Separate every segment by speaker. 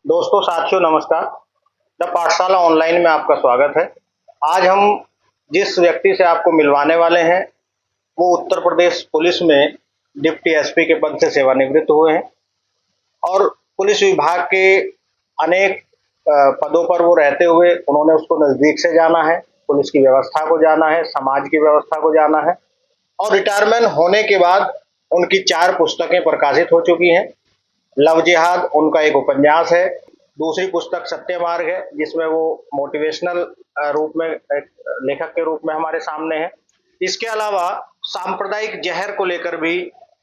Speaker 1: दोस्तों साथियों नमस्कार। द पाठशाला ऑनलाइन में आपका स्वागत है। आज हम जिस व्यक्ति से आपको मिलवाने वाले हैं वो उत्तर प्रदेश पुलिस में डिप्टी एसपी के पद से सेवानिवृत्त हुए हैं और पुलिस विभाग के अनेक पदों पर वो रहते हुए उन्होंने उसको नज़दीक से जाना है, पुलिस की व्यवस्था को जाना है, समाज की व्यवस्था को जाना है और रिटायरमेंट होने के बाद उनकी 4 पुस्तकें प्रकाशित हो चुकी हैं। लव जिहाद उनका एक उपन्यास है, दूसरी पुस्तक सत्य मार्ग है जिसमें वो मोटिवेशनल रूप में एक लेखक के रूप में हमारे सामने है। इसके अलावा सांप्रदायिक जहर को लेकर भी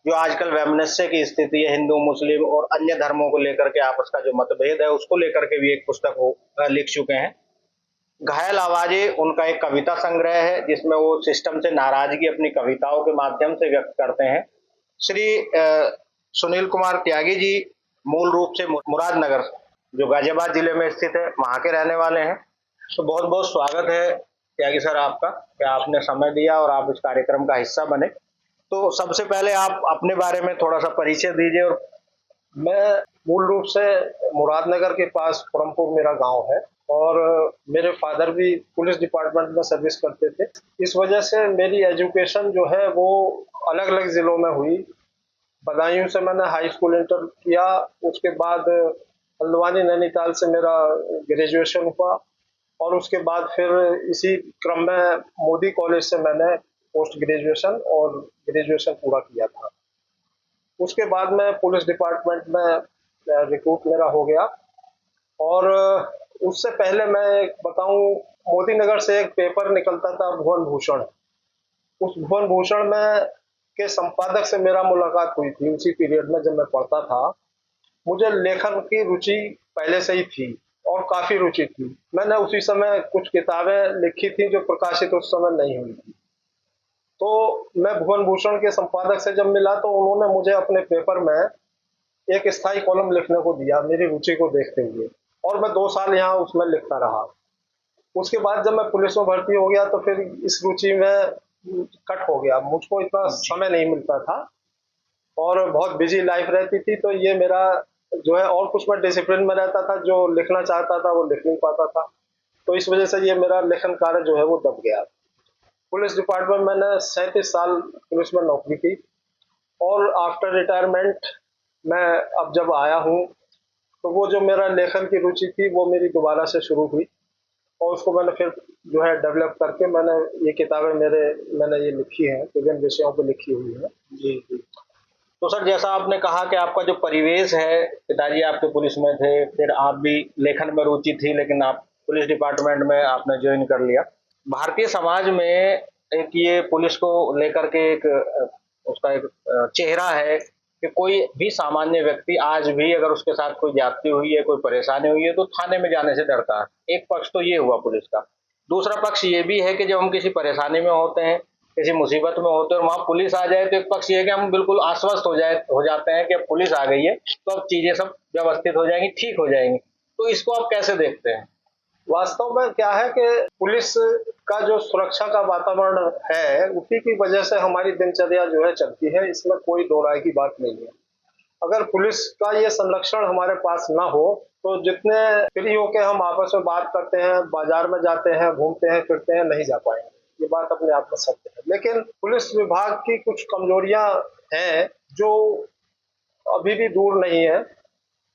Speaker 1: जो आजकल वैमनस्य की स्थिति है, हिंदू मुस्लिम और अन्य धर्मों को लेकर के आपस का जो मतभेद है उसको लेकर के भी एक पुस्तक वो लिख चुके हैं। घायल आवाजें उनका एक कविता संग्रह है जिसमें वो सिस्टम से नाराजगी अपनी कविताओं के माध्यम से व्यक्त करते हैं। श्री सुनील कुमार त्यागी जी मूल रूप से मुरादनगर जो गाजियाबाद जिले में स्थित है वहाँ के रहने वाले हैं। तो बहुत बहुत स्वागत है त्यागी सर आपका कि आपने समय दिया और आप इस कार्यक्रम का हिस्सा बने। तो सबसे पहले आप अपने बारे में थोड़ा सा परिचय दीजिए। और
Speaker 2: मैं मूल रूप से मुरादनगर के पास परमपुर मेरा गांव है और मेरे फादर भी पुलिस डिपार्टमेंट में सर्विस करते थे। इस वजह से मेरी एजुकेशन जो है वो अलग अलग ज़िलों में हुई। बदायूं से मैंने हाई स्कूल इंटर किया, उसके बाद हल्द्वानी नैनीताल से मेरा ग्रेजुएशन हुआ और उसके बाद फिर इसी क्रम में मोदी कॉलेज से मैंने पोस्ट ग्रेजुएशन और ग्रेजुएशन पूरा किया था। उसके बाद मैं पुलिस डिपार्टमेंट में रिक्रूट मेरा हो गया और उससे पहले मैं बताऊं, मोदी नगर से एक पेपर निकलता था भुवन भूषण। उस भुवन भूषण में के संपादक से मेरा मुलाकात हुई थी उसी पीरियड में जब मैं पढ़ता था। मुझे लेखन की रुचि पहले से ही थी और काफ़ी रुचि थी। मैंने उसी समय कुछ किताबें लिखी थी जो प्रकाशित उस समय नहीं हुई थी। तो मैं भुवन भूषण के संपादक से जब मिला तो उन्होंने मुझे अपने पेपर में एक स्थायी कॉलम लिखने को दिया मेरी रुचि को देखते हुए और मैं 2 साल यहाँ उसमें लिखता रहा। उसके बाद जब मैं पुलिस में भर्ती हो गया तो फिर इस रुचि में कट हो गया, मुझको इतना समय नहीं मिलता था और बहुत बिजी लाइफ रहती थी। तो ये मेरा जो है, और कुछ मैं डिसिप्लिन में रहता था, जो लिखना चाहता था वो लिख नहीं पाता था। तो इस वजह से ये मेरा लेखन कार्य जो है वो दब गया। पुलिस डिपार्टमेंट मैंने 37 साल पुलिस में नौकरी की और आफ्टर रिटायरमेंट मैं अब जब आया हूँ तो वो जो मेरा लेखन की रुचि थी वो मेरी दोबारा से शुरू हुई और उसको मैंने फिर जो है डेवलप करके मैंने ये किताबें मैंने ये लिखी हैं, विभिन्न विषयों पर लिखी हुई है।
Speaker 1: जी जी। तो सर जैसा आपने कहा कि आपका जो परिवेश है, पिताजी आपके पुलिस में थे, फिर आप भी लेखन में रुचि थी लेकिन आप पुलिस डिपार्टमेंट में आपने ज्वाइन कर लिया। भारतीय समाज में एक ये पुलिस को लेकर के एक उसका एक चेहरा है कि कोई भी सामान्य व्यक्ति आज भी अगर उसके साथ कोई ज्यादती हुई है, कोई परेशानी हुई है तो थाने में जाने से डरता है। एक पक्ष तो ये हुआ पुलिस का। दूसरा पक्ष ये भी है कि जब हम किसी परेशानी में होते हैं, किसी मुसीबत में होते हैं और वहाँ पुलिस आ जाए तो एक पक्ष ये है कि हम बिल्कुल आश्वस्त हो जाते हैं कि अब पुलिस आ गई है तो अब चीजें सब व्यवस्थित हो जाएंगी, ठीक हो जाएंगी। तो इसको आप कैसे देखते हैं?
Speaker 2: वास्तव में क्या है कि पुलिस का जो सुरक्षा का वातावरण है उसी की वजह से हमारी दिनचर्या जो है चलती है, इसमें कोई दो राय की बात नहीं है। अगर पुलिस का ये संरक्षण हमारे पास ना हो तो जितने फ्री होके हम आपस में बात करते हैं, बाजार में जाते हैं, घूमते हैं, फिरते हैं, नहीं जा पाएंगे। ये बात अपने आप में सत्य है। लेकिन पुलिस विभाग की कुछ कमजोरियां हैं जो अभी भी दूर नहीं है।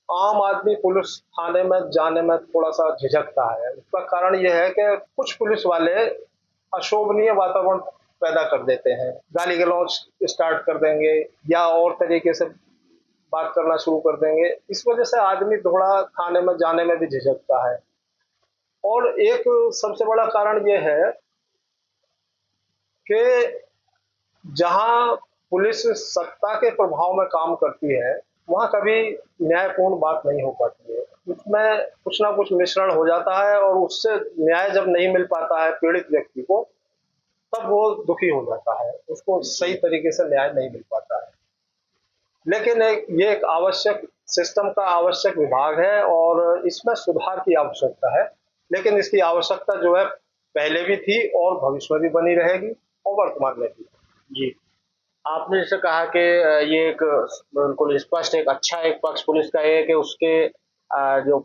Speaker 2: आम आदमी पुलिस थाने में जाने में थोड़ा सा झिझकता है। उसका कारण यह है कि कुछ पुलिस वाले अशोभनीय वातावरण पैदा कर देते हैं, गाली गलौज स्टार्ट कर देंगे या और तरीके से बात करना शुरू कर देंगे। इस वजह से आदमी थोड़ा थाने में जाने में भी झिझकता है। और एक सबसे बड़ा कारण यह है कि जहां पुलिस सत्ता के प्रभाव में काम करती है वहां कभी न्यायपूर्ण बात नहीं हो पाती है। उसमें कुछ ना कुछ मिश्रण हो जाता है और उससे न्याय जब नहीं मिल पाता है पीड़ित व्यक्ति को तब वो दुखी हो जाता है, उसको सही तरीके से न्याय नहीं मिल पाता है। लेकिन ये एक आवश्यक सिस्टम का आवश्यक विभाग है और इसमें सुधार की आवश्यकता है। लेकिन इसकी आवश्यकता जो है पहले भी थी और भविष्य में भी बनी रहेगी और वर्तमान में भी।
Speaker 1: जी। आपने जैसे कहा कि ये एक बिल्कुल स्पष्ट एक अच्छा एक पक्ष पुलिस का ये है कि उसके जो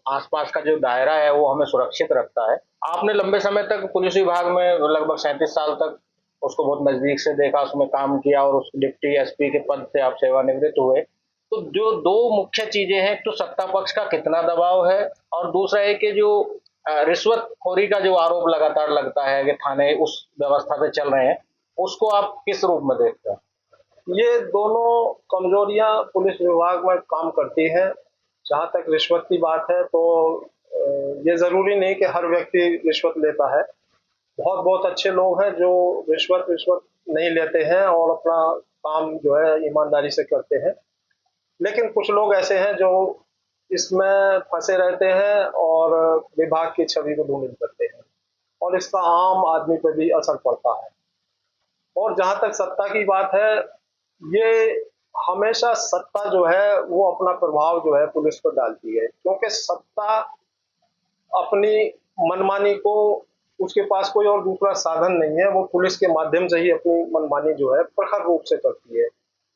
Speaker 1: आसपास का जो दायरा है वो हमें सुरक्षित रखता है। आपने लंबे समय तक पुलिस विभाग में लगभग 37 साल तक उसको बहुत नजदीक से देखा, उसमें काम किया और उस डिप्टी एसपी के पद से आप सेवानिवृत्त हुए। तो जो दो मुख्य चीजें हैं, एक तो सत्ता पक्ष का कितना दबाव है और दूसरा है कि जो रिश्वतखोरी का जो आरोप लगातार लगता है कि थाने उस व्यवस्था से चल रहे हैं, उसको आप किस रूप में देखते हैं?
Speaker 2: ये दोनों कमजोरियां पुलिस विभाग में काम करती हैं। जहां तक रिश्वत की बात है तो ये जरूरी नहीं कि हर व्यक्ति रिश्वत लेता है। बहुत बहुत अच्छे लोग हैं जो रिश्वत रिश्वत नहीं लेते हैं और अपना काम जो है ईमानदारी से करते हैं। लेकिन कुछ लोग ऐसे हैं जो इसमें फंसे रहते हैं और विभाग की छवि को धूमिल करते हैं और इसका आम आदमी पर भी असर पड़ता है। और जहां तक सत्ता की बात है, ये हमेशा सत्ता जो है वो अपना प्रभाव जो है पुलिस पर डालती है, क्योंकि सत्ता अपनी मनमानी को, उसके पास कोई और दूसरा साधन नहीं है, वो पुलिस के माध्यम से ही अपनी मनमानी जो है प्रखर रूप से करती है।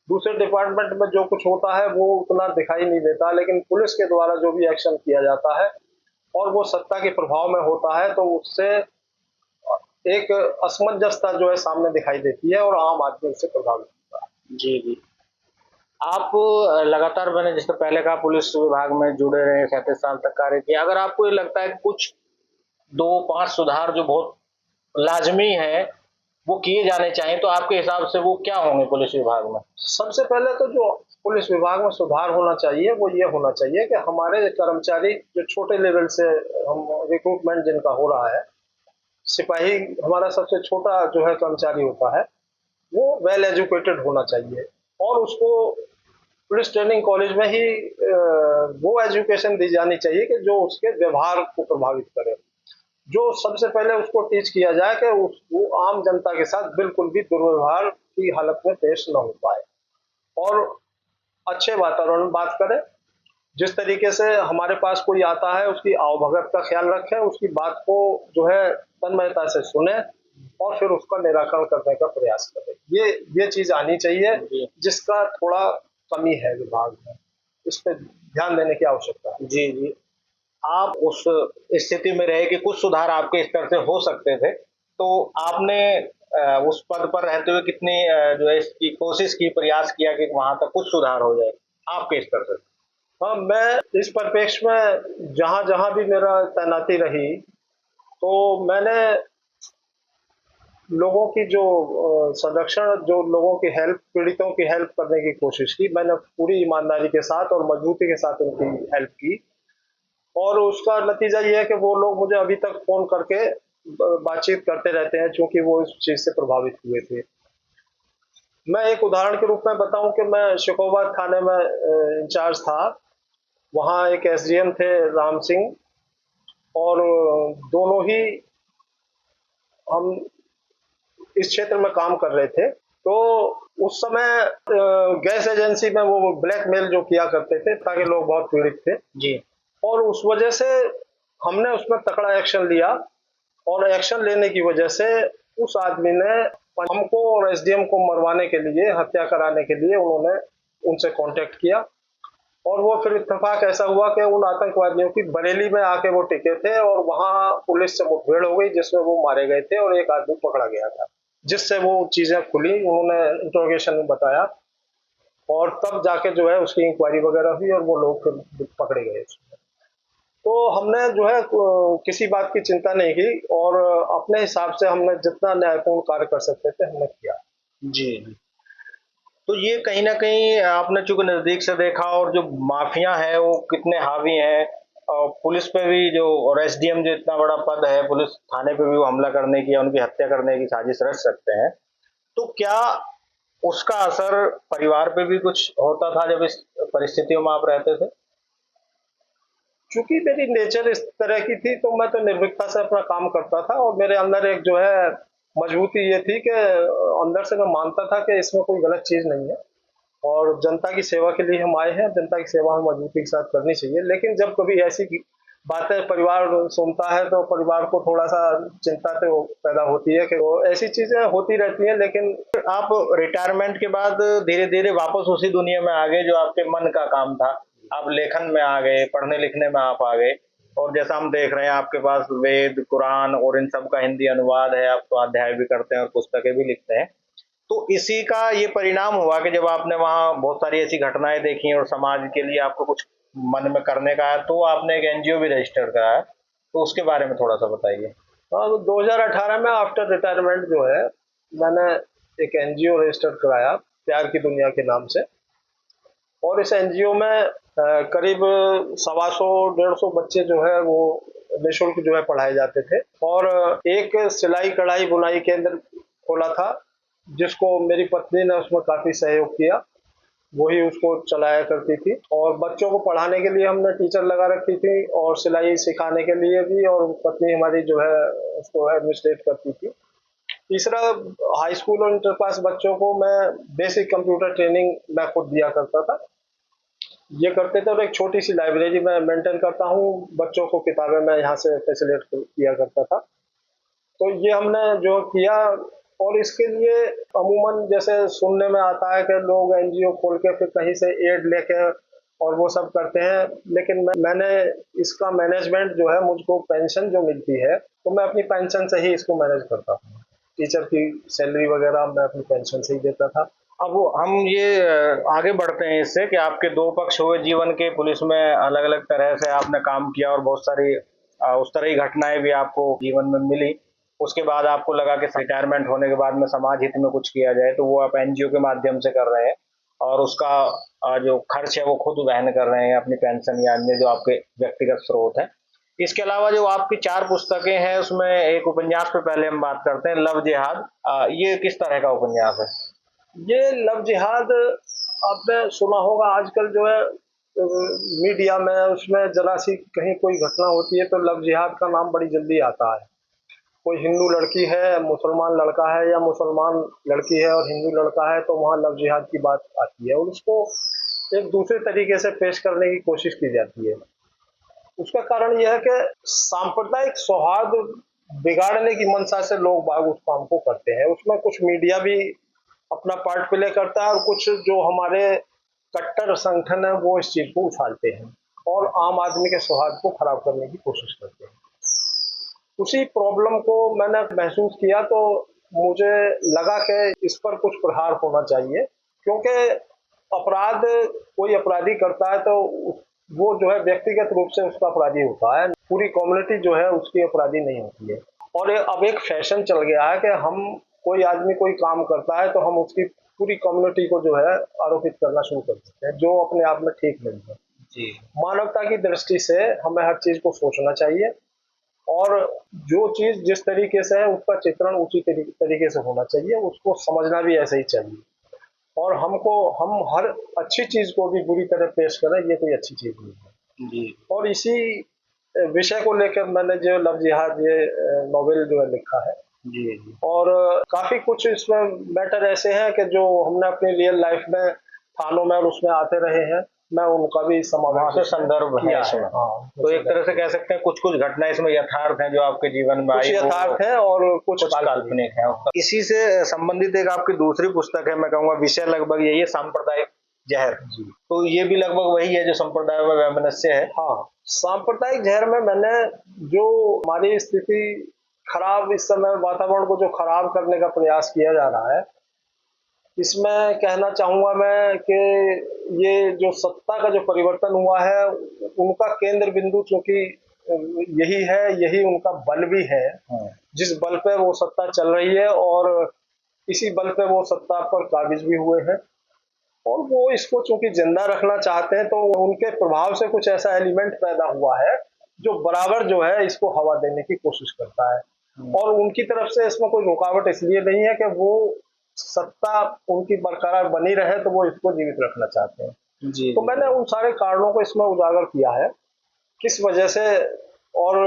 Speaker 2: दूसरे डिपार्टमेंट में जो कुछ होता है वो उतना दिखाई नहीं देता, लेकिन पुलिस के द्वारा जो भी एक्शन किया जाता है और वो सत्ता के प्रभाव में होता है तो उससे एक असमंजसता जो है सामने दिखाई देती है और आम आदमी उससे प्रभावित होता है।
Speaker 1: जी, जी। आप लगातार मैंने जैसे पहले कहा पुलिस विभाग में जुड़े रहे, 37 साल तक कार्य किया। अगर आपको ये लगता है कि कुछ 2-5 सुधार जो बहुत लाज़मी हैं, वो किए जाने चाहिए, तो आपके हिसाब से वो क्या होंगे पुलिस विभाग में?
Speaker 2: सबसे पहले तो जो पुलिस विभाग में सुधार होना चाहिए वो ये होना चाहिए कि हमारे कर्मचारी जो छोटे लेवल से हम रिक्रूटमेंट जिनका हो रहा है, सिपाही हमारा सबसे छोटा जो है कर्मचारी होता है, वो वेल एजुकेटेड होना चाहिए और उसको पुलिस ट्रेनिंग कॉलेज में ही वो एजुकेशन दी जानी चाहिए कि जो उसके व्यवहार को प्रभावित करे। जो सबसे पहले उसको टीच किया जाए कि वो आम जनता के साथ बिल्कुल भी दुर्व्यवहार की हालत में पेश न हो पाए और अच्छे वातावरण में बात करें। जिस तरीके से हमारे पास कोई आता है उसकी आवभगत का ख्याल रखें, उसकी बात को जो है तन्मयता से सुने और फिर उसका निराकरण करने का प्रयास करें। ये चीज आनी चाहिए,
Speaker 1: जी।
Speaker 2: जिसका थोड़ा कमी है विभाग में। इस पे ध्यान देने की आवश्यकता है।
Speaker 1: जी, जी। आप उस स्थिति में रहे कि कुछ सुधार आपके स्तर से हो सकते थे, तो आपने उस पद पर रहते हुए कितनी जो है इसकी कोशिश की, प्रयास किया कि वहाँ तक कुछ सुधार हो जाए, आपके स्तर से?
Speaker 2: हाँ, मैं इस परिप्रेक्ष्य में जहाँ-जहाँ भी मेरा तैनाती रही, तो मैंने लोगों की जो संरक्षण, जो लोगों की हेल्प, पीड़ितों की हेल्प करने की कोशिश की। मैंने पूरी ईमानदारी के साथ और मजबूती के साथ उनकी हेल्प की और उसका नतीजा ये है कि वो लोग मुझे अभी तक फ़ोन करके बातचीत करते रहते हैं, चूँकि वो इस चीज़ से प्रभावित हुए थे। मैं एक उदाहरण के रूप में बताऊँ कि मैं शिकोबाद थाने में इंचार्ज था। वहाँ एक एसडीएम थे राम सिंह और दोनों ही हम इस क्षेत्र में काम कर रहे थे। तो उस समय गैस एजेंसी में वो ब्लैकमेल जो किया करते थे ताकि लोग बहुत पीड़ित थे
Speaker 1: जी।
Speaker 2: और उस वजह से हमने उसमें तकड़ा एक्शन लिया और एक्शन लेने की वजह से उस आदमी ने हमको और एसडीएम को मरवाने के लिए, हत्या कराने के लिए उन्होंने उनसे कांटेक्ट किया और वो फिर इत्तेफाक ऐसा हुआ कि उन आतंकवादियों की बरेली में आके वो टिके थे और वहाँ पुलिस से मुठभेड़ हो गई जिसमें वो मारे गए थे और एक आदमी पकड़ा गया था, जिससे वो चीजें खुली, उन्होंने इंट्रोगेशन में बताया और तब जाके जो है उसकी इंक्वायरी वगैरह हुई और वो लोग फिर पकड़े गए उसमें। तो हमने जो है किसी बात की चिंता नहीं की और अपने हिसाब से हमने जितना न्यायपूर्ण कार्य कर सकते थे हमने किया।
Speaker 1: जी, जी। तो ये कहीं न कहीं आपने चूँकि नज़दीक से देखा और जो माफिया है वो कितने हावी हैं और पुलिस पे भी जो और एसडीएम जो इतना बड़ा पद है, पुलिस थाने पे भी वो हमला करने की या उनकी हत्या करने की साजिश रच सकते हैं। तो क्या उसका असर परिवार पे भी कुछ होता था जब इस परिस्थितियों में आप रहते थे?
Speaker 2: चूंकि मेरी नेचर इस तरह की थी तो मैं तो निर्भीकता से अपना काम करता था और मेरे अंदर एक जो है मजबूती ये थी कि अंदर से मैं मानता था कि इसमें कोई गलत चीज नहीं है और जनता की सेवा के लिए हम आए हैं, जनता की सेवा हमें मजबूती के साथ करनी चाहिए। लेकिन जब कभी ऐसी बातें परिवार सुनता है तो परिवार को थोड़ा सा चिंता तो पैदा होती है कि तो ऐसी चीजें होती रहती हैं। लेकिन
Speaker 1: आप रिटायरमेंट के बाद धीरे धीरे वापस उसी दुनिया में आ गए जो आपके मन का काम था। आप लेखन में आ गए, पढ़ने लिखने में आप आ गए, और जैसा हम देख रहे हैं आपके पास वेद, कुरान और इन सब का हिंदी अनुवाद है। आप स्वाध्याय भी करते हैं और पुस्तकें भी लिखते हैं। तो इसी का ये परिणाम हुआ कि जब आपने वहाँ बहुत सारी ऐसी घटनाएं देखी और समाज के लिए आपको कुछ मन में करने का है, तो आपने एक एनजीओ भी रजिस्टर कराया। तो उसके बारे में थोड़ा सा बताइए।
Speaker 2: हाँ, तो 2018 में आफ्टर रिटायरमेंट जो है मैंने एक एनजीओ रजिस्टर कराया, प्यार की दुनिया के नाम से। और इस एनजीओ में करीब 125 150 बच्चे जो है वो निःशुल्क जो है पढ़ाए जाते थे। और एक सिलाई कढ़ाई बुनाई केंद्र खोला था, जिसको मेरी पत्नी ने उसमें काफी सहयोग किया, वही उसको चलाया करती थी। और बच्चों को पढ़ाने के लिए हमने टीचर लगा रखी थी और सिलाई सिखाने के लिए भी, और पत्नी हमारी जो है उसको एडमिनिस्ट्रेट करती थी। तीसरा, हाई स्कूल और इंटर क्लास बच्चों को मैं बेसिक कंप्यूटर ट्रेनिंग मैं खुद दिया करता था। ये करते थे। और एक छोटी सी लाइब्रेरी मैं मेंटेन करता हूँ, बच्चों को किताबें मैं यहाँ से फैसिलिटेट किया करता था। तो ये हमने जो किया। और इसके लिए अमूमन जैसे सुनने में आता है कि लोग एनजीओ खोल के फिर कहीं से एड लेके और वो सब करते हैं। लेकिन मैंने इसका मैनेजमेंट जो है, मुझको पेंशन जो मिलती है तो मैं अपनी पेंशन से ही इसको मैनेज करता हूँ। टीचर की सैलरी वगैरह मैं अपनी पेंशन से ही देता था।
Speaker 1: अब हम ये आगे बढ़ते हैं इससे कि आपके दो पक्ष हुए जीवन के। पुलिस में अलग अलग तरह से आपने काम किया और बहुत सारी उस तरह की घटनाएं भी आपको जीवन में मिली। उसके बाद आपको लगा कि रिटायरमेंट होने के बाद में समाज हित में कुछ किया जाए, तो वो आप एनजीओ के माध्यम से कर रहे हैं और उसका जो खर्च है वो खुद वहन कर रहे हैं, अपनी पेंशन या अन्य जो आपके व्यक्तिगत स्रोत है। इसके अलावा जो आपकी 4 पुस्तकें हैं, उसमें एक उपन्यास पे पहले हम बात करते हैं, लव जिहाद। ये किस तरह का उपन्यास है?
Speaker 2: ये लव जिहाद आपने सुना होगा। आजकल जो है मीडिया में उसमें जरा सी कहीं कोई घटना होती है तो लव जिहाद का नाम बड़ी जल्दी आता है। कोई हिंदू लड़की है, मुसलमान लड़का है, या मुसलमान लड़की है और हिंदू लड़का है, तो वहाँ लव जिहाद की बात आती है और उसको एक दूसरे तरीके से पेश करने की कोशिश की जाती है। उसका कारण यह है कि सांप्रदायिक सौहार्द बिगाड़ने की मंशा से लोग बाग उस काम को करते हैं। उसमें कुछ मीडिया भी अपना पार्ट प्ले करता है और कुछ जो हमारे कट्टर संगठन है वो इस चीज को उछालते हैं और आम आदमी के सौहार्द को खराब करने की कोशिश करते हैं। उसी प्रॉब्लम को मैंने महसूस किया तो मुझे लगा कि इस पर कुछ प्रहार होना चाहिए। क्योंकि अपराध कोई अपराधी करता है तो वो जो है व्यक्तिगत रूप से उसका अपराधी होता है, पूरी कम्युनिटी जो है उसकी अपराधी नहीं होती है। और अब एक फैशन चल गया है कि हम कोई आदमी कोई काम करता है तो हम उसकी पूरी कम्युनिटी को जो है आरोपित करना शुरू कर देते हैं, जो अपने आप में ठीक नहीं है।
Speaker 1: जी।
Speaker 2: मानवता की दृष्टि से हमें हर चीज को सोचना चाहिए और जो चीज जिस तरीके से है उसका चित्रण उसी तरीके से होना चाहिए, उसको समझना भी ऐसे ही चाहिए। और हम हर अच्छी चीज को भी बुरी तरह पेश करें, ये कोई अच्छी चीज नहीं है।
Speaker 1: जी।
Speaker 2: और इसी विषय को लेकर मैंने जो लव जिहाद ये नॉवेल जो है लिखा है।
Speaker 1: जी। जी।
Speaker 2: और काफी कुछ इसमें मैटर ऐसे हैं कि जो हमने अपनी रियल लाइफ में थानों में और उसमें आते रहे हैं, मैं उनका भी
Speaker 1: वहाँ से
Speaker 2: समावेश
Speaker 1: संदर्भ है
Speaker 2: किया
Speaker 1: इसमें।
Speaker 2: है। हाँ,
Speaker 1: तो एक तरह से कह सकते हैं कुछ कुछ घटना इसमें यथार्थ हैं जो आपके जीवन में
Speaker 2: कुछ
Speaker 1: आई, वो
Speaker 2: यथार्थ है और कुछ
Speaker 1: कुछ काल्पनिक है। इसी से संबंधित एक आपकी दूसरी पुस्तक है, मैं कहूँगा विषय लगभग यही है, सांप्रदायिक जहर।
Speaker 2: जी।
Speaker 1: तो ये भी लगभग वही है जो संप्रदाय में वैमनस्य है।
Speaker 2: हाँ, सांप्रदायिक जहर में मैंने जो हमारी स्थिति खराब, इस समय वातावरण को जो खराब करने का प्रयास किया जा रहा है, इसमें कहना चाहूंगा मैं कि ये जो सत्ता का जो परिवर्तन हुआ है उनका केंद्र बिंदु चूंकि यही है, यही उनका बल भी है, जिस बल पे वो सत्ता चल रही है और इसी बल पे वो सत्ता पर काबिज भी हुए हैं। और वो इसको चूंकि जिंदा रखना चाहते हैं तो उनके प्रभाव से कुछ ऐसा एलिमेंट पैदा हुआ है जो बराबर जो है इसको हवा देने की कोशिश करता है। और उनकी तरफ से इसमें कोई रुकावट इसलिए नहीं है कि वो सत्ता उनकी बरकरार बनी रहे, तो वो इसको जीवित रखना चाहते हैं।
Speaker 1: जी।
Speaker 2: तो मैंने उन सारे कारणों को इसमें उजागर किया है, किस वजह से और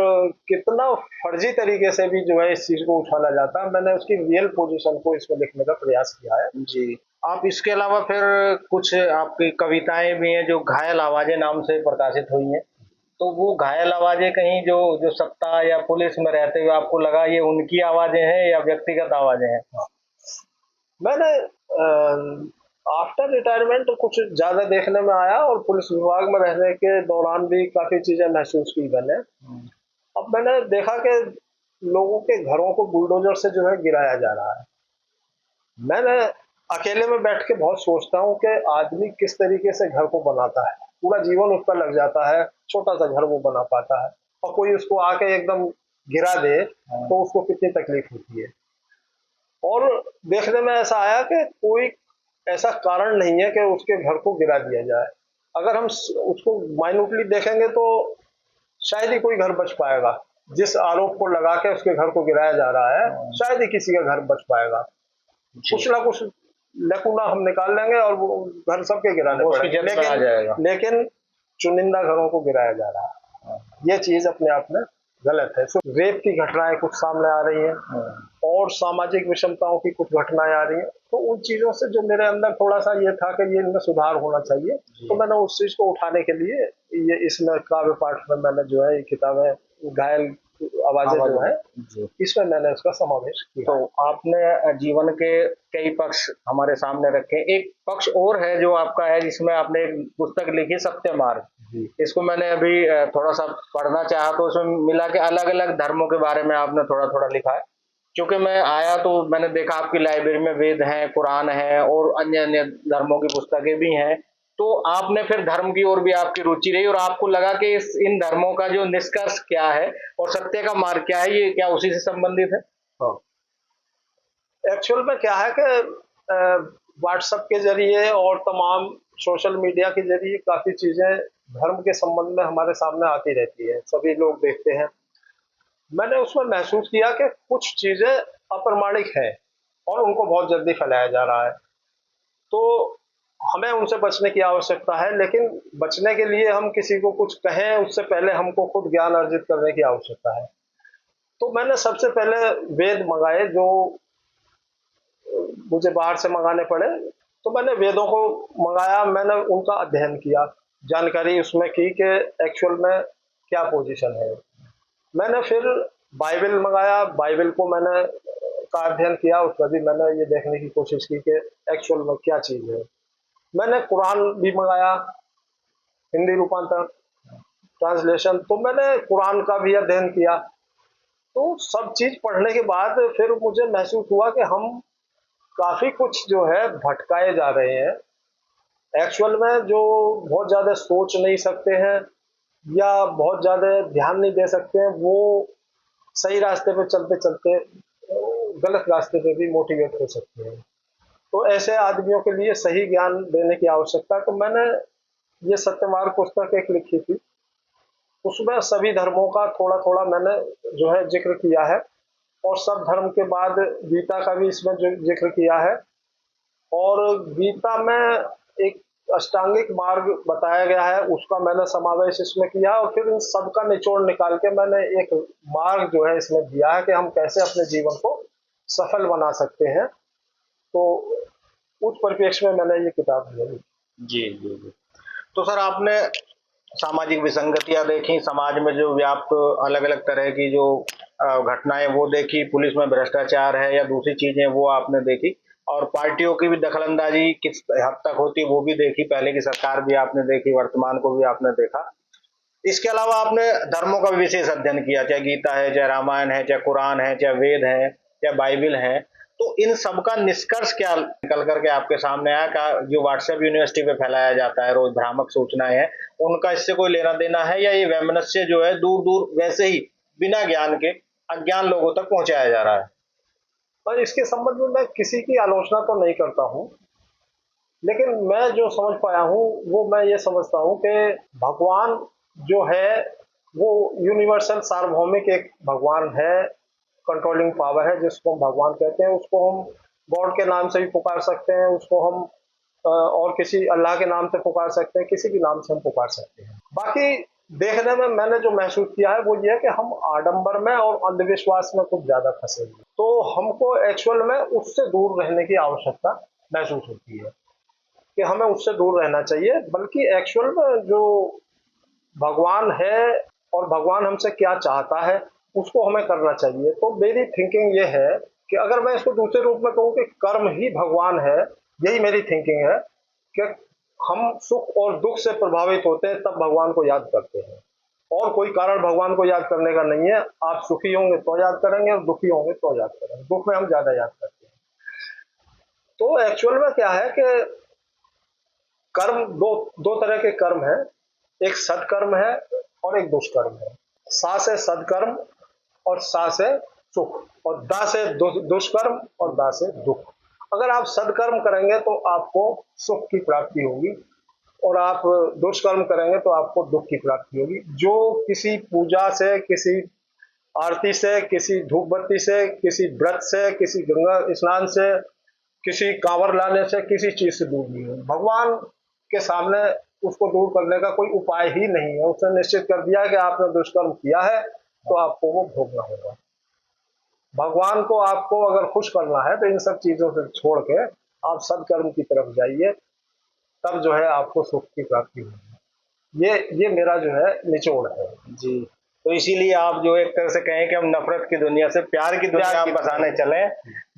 Speaker 2: कितना फर्जी तरीके से भी जो है इस चीज को उछाला जाता है। मैंने उसकी रियल पोजीशन को इसमें लिखने का प्रयास किया है।
Speaker 1: जी। आप इसके अलावा फिर कुछ आपकी कविताएं भी हैं जो घायल आवाजें नाम से प्रकाशित हुई हैं। तो वो घायल आवाजें कहीं जो जो सत्ता या पुलिस में रहते हुए आपको लगा ये उनकी आवाजें हैं या व्यक्तिगत आवाजें हैं?
Speaker 2: मैंने आफ्टर रिटायरमेंट कुछ ज्यादा देखने में आया और पुलिस विभाग में रहने के दौरान भी काफी चीजें महसूस की मैंने। अब मैंने देखा कि लोगों के घरों को बुलडोजर से जो है गिराया जा रहा है। मैंने अकेले में बैठ के बहुत सोचता हूँ कि आदमी किस तरीके से घर को बनाता है, पूरा जीवन उस पर लग जाता है, छोटा सा घर वो बना पाता है, और कोई उसको आके एकदम गिरा दे तो उसको कितनी तकलीफ होती है। और देखने में ऐसा आया कि कोई ऐसा कारण नहीं है कि उसके घर को गिरा दिया जाए। अगर हम उसको माइन्यूटली देखेंगे तो शायद ही कोई घर बच पाएगा। जिस आरोप को लगा के उसके घर को गिराया जा रहा है, शायद ही किसी का घर बच पाएगा। कुछ ना कुछ लकुना हम निकाल लेंगे और वो घर सबके गिराने पड़ेंगे, लेकिन चुनिंदा घरों को गिराया जा रहा है। ये चीज अपने आप में गलत है। तो रेप की घटनाएं कुछ सामने आ रही हैं और सामाजिक विषमताओं की कुछ घटनाएं आ रही हैं, तो उन चीजों से जो मेरे अंदर थोड़ा सा ये था कि ये इनमें सुधार होना चाहिए, तो मैंने उस चीज को उठाने के लिए ये इसमें काव्य पाठ में मैंने जो है ये किताबें घायल आवाजें जो है इसमें मैंने उसका समावेश किया।
Speaker 1: तो आपने जीवन के कई पक्ष हमारे सामने रखे, एक पक्ष और है जो आपका है जिसमें आपने एक पुस्तक लिखी सत्य मार्ग। इसको मैंने अभी थोड़ा सा पढ़ना चाहा तो उसमें मिला कि अलग अलग धर्मों के बारे में आपने थोड़ा थोड़ा लिखा है। क्योंकि मैं आया तो मैंने देखा आपकी लाइब्रेरी में वेद हैं, कुरान है और अन्य अन्य धर्मों की पुस्तकें भी हैं। तो आपने फिर धर्म की ओर भी आपकी रुचि रही और आपको लगा कि इन धर्मों का जो निष्कर्ष क्या है और सत्य का मार्ग क्या है, ये क्या उसी से संबंधित है?
Speaker 2: हाँ, एक्चुअल में क्या है कि व्हाट्सएप के जरिए और तमाम सोशल मीडिया के जरिए काफ़ी चीज़ें धर्म के संबंध में हमारे सामने आती रहती है, सभी लोग देखते हैं। मैंने उसमें महसूस किया कि कुछ चीज़ें अप्रमाणिक हैं और उनको बहुत जल्दी फैलाया जा रहा है, तो हमें उनसे बचने की आवश्यकता है। लेकिन बचने के लिए हम किसी को कुछ कहें उससे पहले हमको खुद ज्ञान अर्जित करने की आवश्यकता है। तो मैंने सबसे पहले वेद मंगाए जो मुझे बाहर से मंगाने पड़े, तो मैंने वेदों को मंगाया, मैंने उनका अध्ययन किया, जानकारी उसमें की कि एक्चुअल में क्या पोजीशन है। मैंने फिर बाइबल मंगाया, बाइबल को मैंने का अध्ययन किया, उसमें भी मैंने ये देखने की कोशिश की कि एक्चुअल में क्या चीज़ है। मैंने कुरान भी मंगाया, हिंदी रूपांतरण ट्रांसलेशन, तो मैंने कुरान का भी अध्ययन किया। तो सब चीज़ पढ़ने के बाद फिर मुझे महसूस हुआ कि हम काफ़ी कुछ जो है भटकाए जा रहे हैं। एक्चुअल में जो बहुत ज़्यादा सोच नहीं सकते हैं या बहुत ज़्यादा ध्यान नहीं दे सकते हैं, वो सही रास्ते पे चलते चलते गलत रास्ते पे भी मोटिवेट हो सकते हैं। तो ऐसे आदमियों के लिए सही ज्ञान देने की आवश्यकता। तो मैंने ये सत्यमार्ग पुस्तक एक लिखी थी, उसमें सभी धर्मों का थोड़ा थोड़ा मैंने जो है जिक्र किया है, और सब धर्म के बाद गीता का भी इसमें जो जिक्र किया है। और गीता में एक अष्टांगिक मार्ग बताया गया है, उसका मैंने समावेश इसमें किया, और फिर इन सबका निचोड़ निकाल के मैंने एक मार्ग जो है इसमें दिया है कि हम कैसे अपने जीवन को सफल बना सकते हैं। तो उस परिप्रेक्ष्य में मैंने ये किताब लिखी।
Speaker 1: जी जी जी। तो सर आपने सामाजिक विसंगतियां देखी, समाज में जो व्याप्त अलग अलग तरह की जो घटनाएं वो देखी, पुलिस में भ्रष्टाचार है या दूसरी चीजें वो आपने देखी, और पार्टियों की भी दखलंदाजी किस हद तक होती है वो भी देखी। पहले की सरकार भी आपने देखी, वर्तमान को भी आपने देखा। इसके अलावा आपने धर्मों का भी विशेष अध्ययन किया, चाहे गीता है, चाहे रामायण है, चाहे कुरान है, चाहे वेद है, चाहे बाइबिल है। तो इन सब का निष्कर्ष क्या निकल करके आपके सामने आया? का जो व्हाट्सएप यूनिवर्सिटी पे फैलाया जाता है रोज भ्रामक सूचनाएं हैं, उनका इससे कोई लेना देना है, या ये वैमनस्य जो है दूर दूर वैसे ही बिना ज्ञान के अज्ञान लोगों तक पहुंचाया जा रहा है?
Speaker 2: और इसके संबंध में मैं किसी की आलोचना तो नहीं करता हूँ, लेकिन मैं जो समझ पाया हूँ वो मैं ये समझता हूँ कि भगवान जो है वो यूनिवर्सल सार्वभौमिक एक भगवान है, कंट्रोलिंग पावर है जिसको हम भगवान कहते हैं। उसको हम गॉड के नाम से भी पुकार सकते हैं, उसको हम और किसी अल्लाह के नाम से पुकार सकते हैं, किसी भी नाम से हम पुकार सकते हैं। बाकी देखने में मैंने जो महसूस किया है वो ये है कि हम आडंबर में और अंधविश्वास में कुछ ज्यादा फंसे हुए, तो हमको एक्चुअल में उससे दूर रहने की आवश्यकता महसूस होती है कि हमें उससे दूर रहना चाहिए। बल्कि एक्चुअल में जो भगवान है और भगवान हमसे क्या चाहता है उसको हमें करना चाहिए। तो मेरी थिंकिंग ये है कि अगर मैं इसको दूसरे रूप में कहूँ कि कर्म ही भगवान है, यही मेरी थिंकिंग है कि हम सुख और दुख से प्रभावित होते हैं तब भगवान को याद करते हैं, और कोई कारण भगवान को याद करने का नहीं है। आप सुखी होंगे तो याद करेंगे और दुखी होंगे तो याद करेंगे, दुख में हम ज्यादा याद करते हैं। तो एक्चुअल में क्या है कि कर्म दो दो तरह के कर्म है, एक सत्कर्म है और एक दुष्कर्म है। सा से सत्कर्म और सा से सुख, और दा से दुष्कर्म और दा से दुख। अगर आप सत्कर्म करेंगे तो आपको सुख की प्राप्ति होगी, और आप दुष्कर्म करेंगे तो आपको दुख की प्राप्ति होगी। जो किसी पूजा से, किसी आरती से, किसी धूप बत्ती से, किसी व्रत से, किसी गंगा स्नान से, किसी कांवर लाने से, किसी चीज से दूर नहीं है। भगवान के सामने उसको दूर करने का कोई उपाय ही नहीं है। उसने निश्चित कर दिया है कि आपने दुष्कर्म किया है तो आपको वो भोगना होगा। भगवान को आपको अगर खुश करना है तो इन सब चीजों से छोड़ के आप सत्कर्म की तरफ जाइए, तब जो है आपको सुख की प्राप्ति होगी। ये मेरा जो है निचोड़ है
Speaker 1: जी। तो इसीलिए आप जो एक तरह से कहें कि हम नफरत की दुनिया से प्यार की दुनिया में बसाने चले।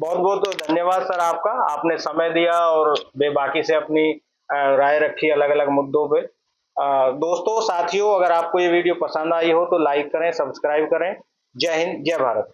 Speaker 1: बहुत बहुत धन्यवाद सर आपका, आपने समय दिया और बेबाकी से अपनी राय रखी अलग अलग मुद्दों पे। दोस्तों साथियों, अगर आपको ये वीडियो पसंद आई हो तो लाइक करें, सब्सक्राइब करें। जय हिंद, जय भारत।